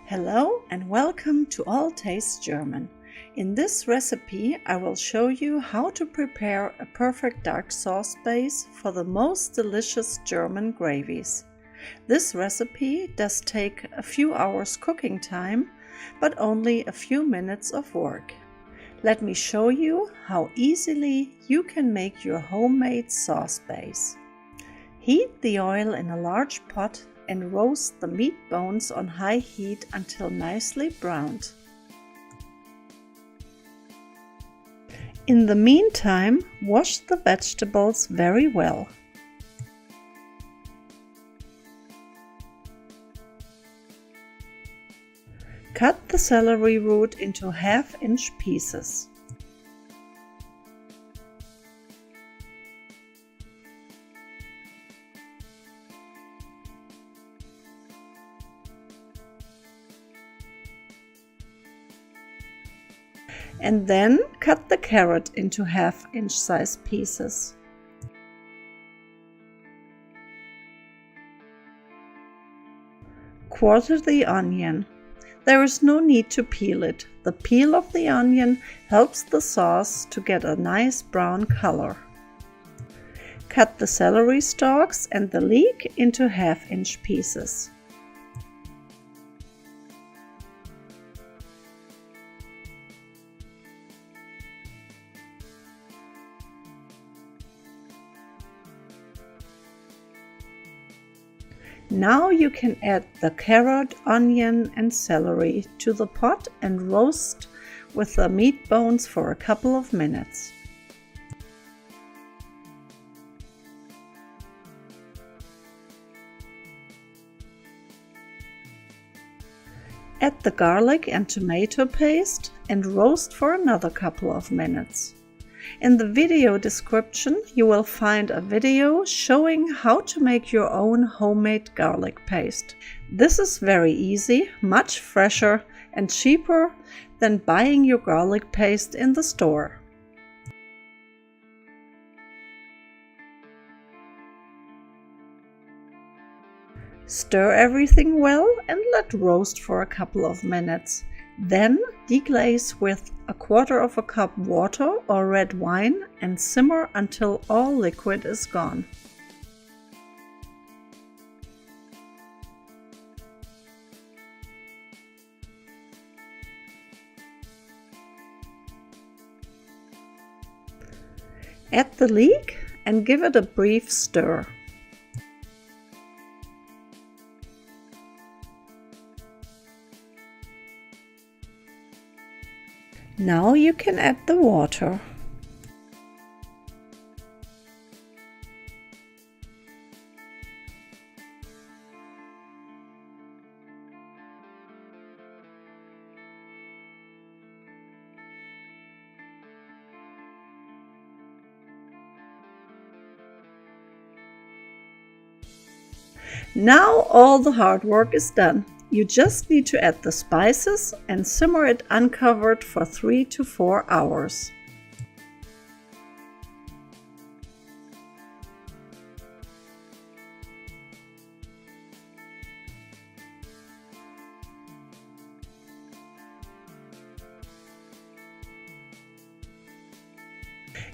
Hello and welcome to All Tastes German. In this recipe I will show you how to prepare a perfect dark sauce base for the most delicious German gravies. This recipe does take a few hours cooking time, but only a few minutes of work. Let me show you how easily you can make your homemade sauce base. Heat the oil in a large pot and roast the meat bones on high heat until nicely browned. In the meantime, wash the vegetables very well. Cut the celery root into half-inch pieces. And then cut the carrot into half-inch size pieces. Quarter the onion. There is no need to peel it. The peel of the onion helps the sauce to get a nice brown color. Cut the celery stalks and the leek into half-inch pieces. Now you can add the carrot, onion and celery to the pot and roast with the meat bones for a couple of minutes. Add the garlic and tomato paste and roast for another couple of minutes. In the video description you will find a video showing how to make your own homemade garlic paste. This is very easy, much fresher and cheaper than buying your garlic paste in the store. Stir everything well and let roast for a couple of minutes. Then deglaze with 1/4 cup water or red wine and simmer until all liquid is gone. Add the leek and give it a brief stir. Now you can add the water. Now all the hard work is done. You just need to add the spices and simmer it uncovered for 3 to 4 hours.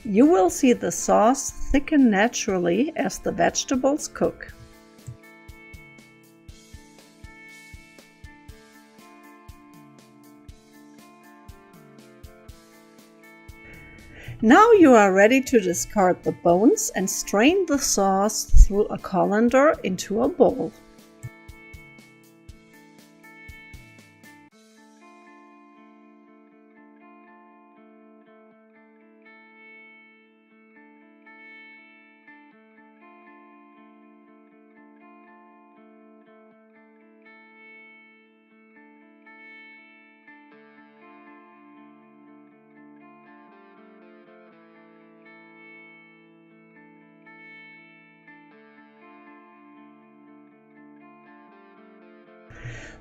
You will see the sauce thicken naturally as the vegetables cook. Now you are ready to discard the bones and strain the sauce through a colander into a bowl.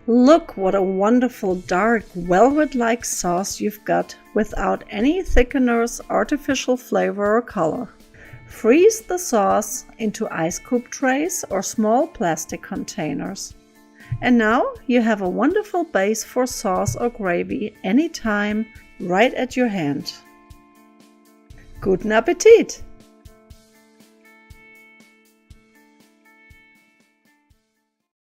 Look what a wonderful dark velvet-like sauce you've got without any thickeners, artificial flavor or color. Freeze the sauce into ice cube trays or small plastic containers. And now you have a wonderful base for sauce or gravy anytime, right at your hand. Guten Appetit!